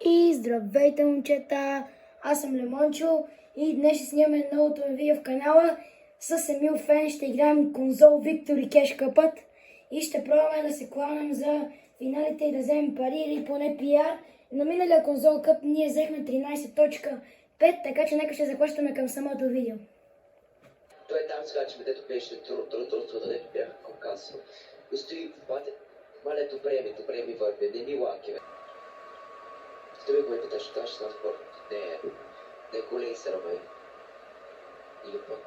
И здравейте, момчета! Аз съм Лемончо и днес ще снимаме новото ми видео в канала. С Емил Фен ще играем конзол Victory Cash Cup и ще пробваме да се кланем за финалите и да вземем пари или поне PR. На миналия конзол къп ние взехме 13.5, така че нека ще захващаме към самото видео. Той там сега, че дето беше трудно, дето бях казал. Стои в мале, добре ми върви, не ми лаки, бе. Той го питаш, трябваше на спорт. Не колей се ръбай. Или пък.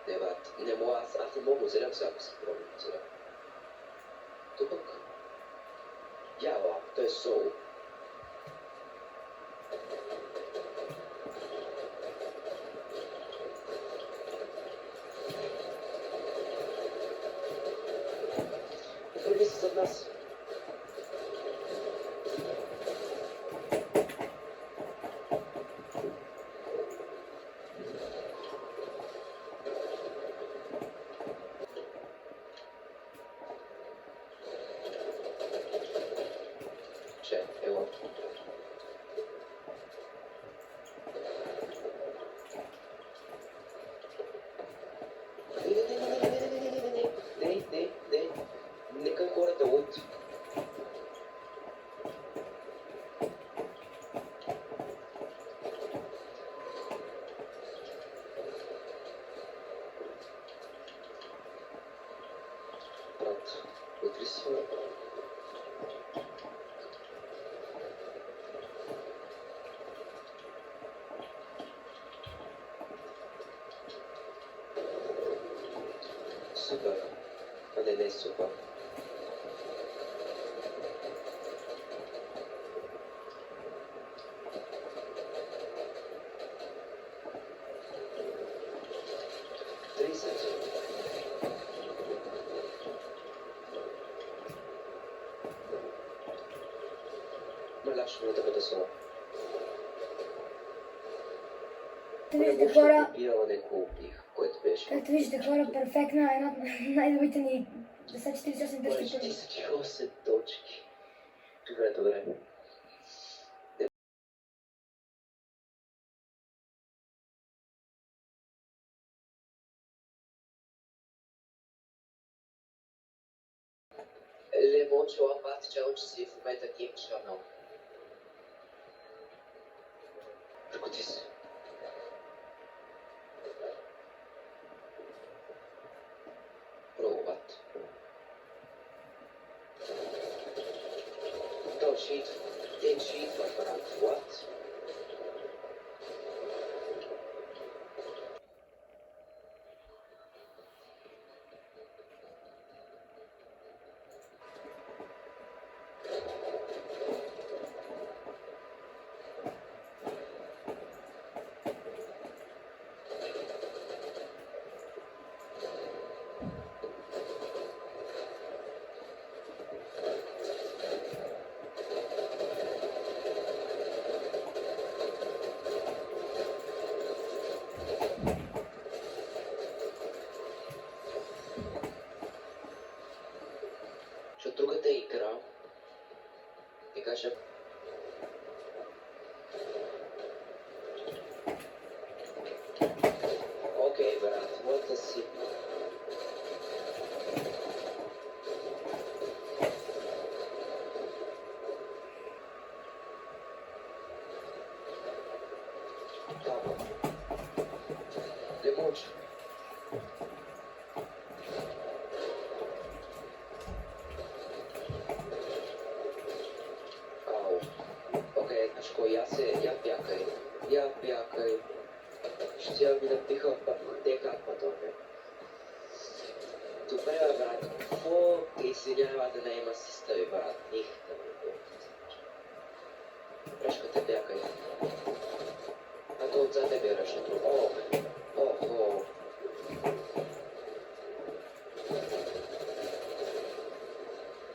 Не, бат, не мога, аз не мога взелям сега, ако се пробвам взелям. То пък. Яла, той е сол. Върви се зад нас. Ела. Не към хората от. Брат, отри си. Супер. А не е супер. Маляш му да бъде сова. Вижте хора, Не купих, което беше. както виждате хора, перфектна, една от най-добрите ни 48 точки. 48 точки. Добре. Лемончо, аз че си в момента Game Channel. Пригоди се. Пробват. То cheat, брат. What? Защото другата игра така ще... Окей, брат, моята си... Лемончо. Я бякай. Ще я ми напиха дека пътове. Добре, брат, какво присъединява да не има си стъй, брат? Нихта ми го. Прешката бякай. А то отзад е бирашето. Охо.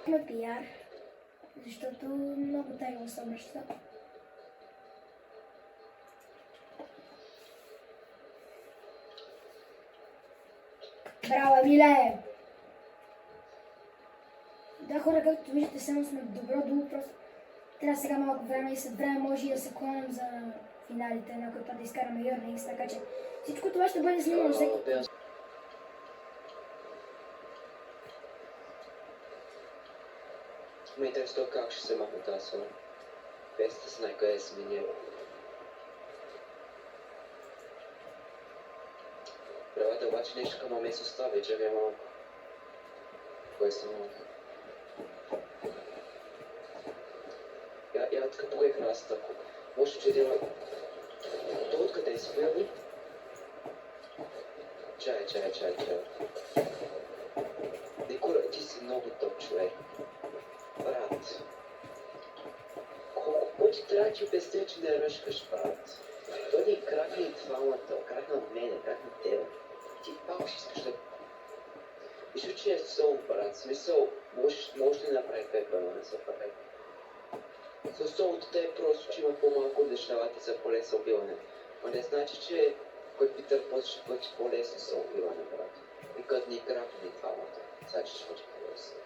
Има PR, защото много тайно се обръща. Браво, Емиле! Да, хора, както виждате, само сме в добро дуо, просто трябва сега малко време и след време може и да се клоним за финалите, някой път да изкараме Earnings, така че всичко това ще бъде снимано всеки. Ме интересува как ще се махне тази сила. Без да знае къде се мине. Правата обаче нещо към момент се остави, че ви е малко. Кое са малко? Я така погай храста. Може че дела... То откъде си появи? Чай. Никора, ти си много топ човек. Брат. Колко пъти трябва ти обясня, че не ръшкаш, брат? Той ни кракна и двамата, кракна от мене, кракна от тебе. Ти пак ще искаш да... Мисля, че е сол, брат. Смисъл, може да направи пепа, но не се прави. За солото те е просто, че има по-малко неща ти за по-лесно убиване. Но не значи, че кой Питър после ще бъде по-лесно за убиване, брат. И като ни кракна и двамата, значи ще бъде по-лесно.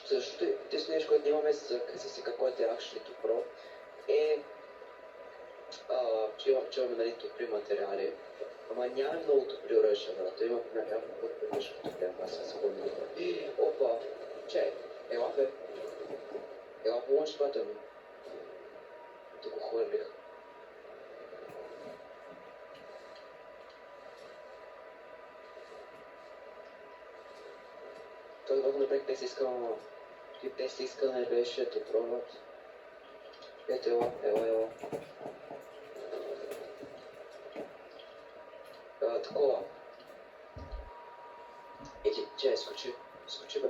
Защото тези нещо, което нямаме с какво е actually pro, е че имаме нали добри материали, ама няма много добри оръжия, брат. Има някакво по-добри оръжия, като трябва да се спомня. Опа, че, ела бе. Ела по лънчпата ми. Да го хвърлих. Той много напрек те си искал, те си искал не беше добро, брат. Ето ела. Такова. Ети, че скочи бе.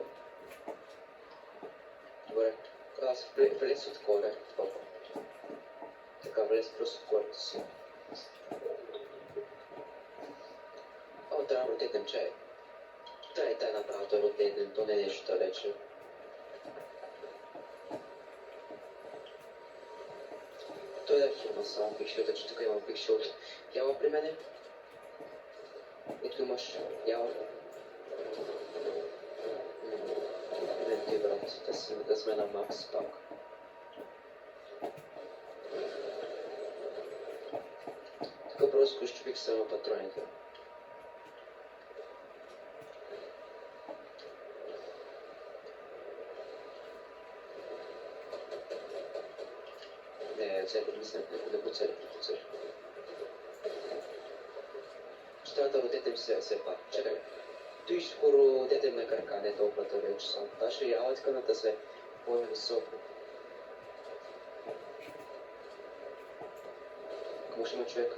Добре, аз влез отгоре. Опа. Така влез просто отгоре си. О, трябва да ротетнем чай. Тай направо да ротетнем, то не е нещо далече. Той да хилна само пикшилта, че тук имам пикшилт. Яла при мене. Ето имаш яла. Не ти брат, да сме на макс пак. Тук просто изчупих само патроните. Мисля, не поцели. Ще трябва да родетем все пак. Чакай. Той скоро детем на крака, не толкова да вече съм. Та ще ялъчканата се по-високо. Какво ще има човек?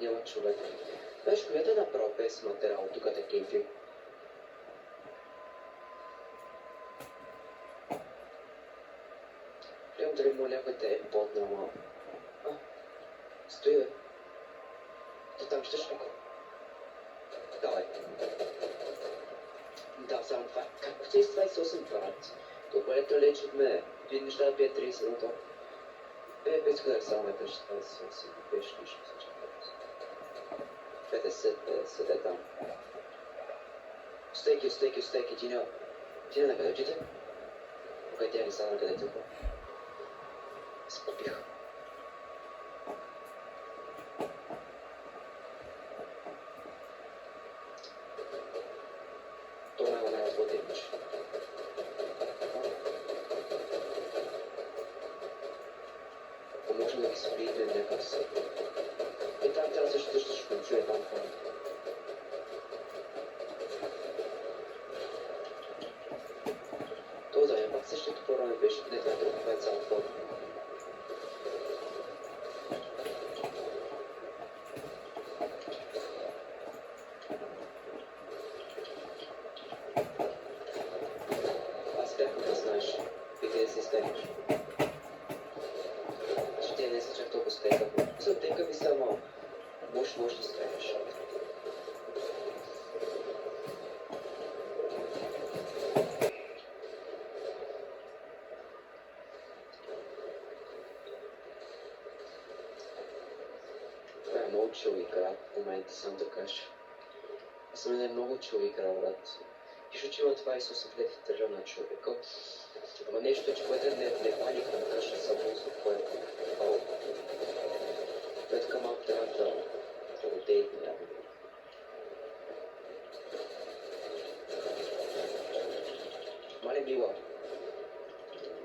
Няма човек. Знаеш, коя да направя без материал тук да кемфи? Гледам дали му някой да е подна малко. Стои бе. То там ще шляко. Давай. Да, само това. Как се 28 брат? Толкова ето лечи от мене. Ти неща да пие 30 на то. Без къде само ме беше 28. Беше нищо. 50 е там. Стейки, Тиня. Тиня на къде отиде? Кой тя не са на къде тъпо? Спопих. Това не е по-тепич. Ако можем да ги сприете някак си. И там трябва също ще го чуе там хора. То да е пак същото хора не беше, не това е друг, това е цял хора. Аз бях да знаеш, къде да се стегнеш. Че те не са чак толкова стекави. За текави само може да стегнеш. Това е научил игра в момента, съм да кажа. Аз съм не научил игра, брат. Пишу, че има 28 лет в тъжа на човека. Ама нещо, че бъде не паника, да кажа за воздух, което е така малко трябва да отдейте някакво. Мале мила,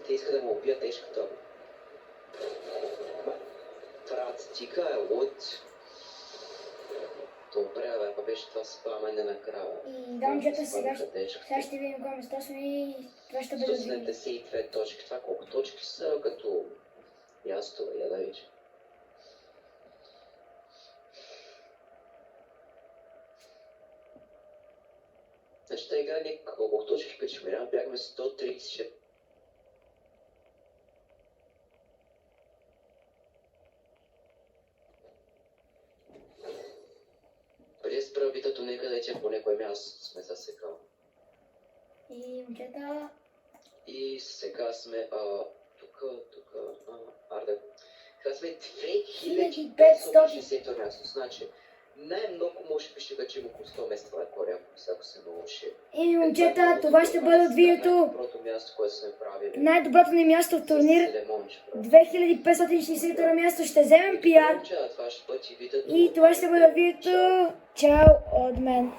те иска да ме убия тежката. Брат, стига е от... Добре, бе, па беше това спамене накрая. И да, момчета, сега ще видим кое место сме и това ще бъде... 172 точки. Това колко точки са като място, я да видиш. Значи тази игра не колко точки качим, бягаме 136. Преди да спра битато, нека да речем по някое място сме засекал. И момчета... И сега сме тук, арде. Сега сме 2560 място. Значи, най-много може би ще качим около 100 места на коря, ако се научи. И момчета, това ще бъде от видеото. Най-доброто място, което сме правили. Най-доброто ни място в турнир. 2560 място ще вземем пиар. Това ще бъде видеото. И това ще бъде видеото. Чао от мен.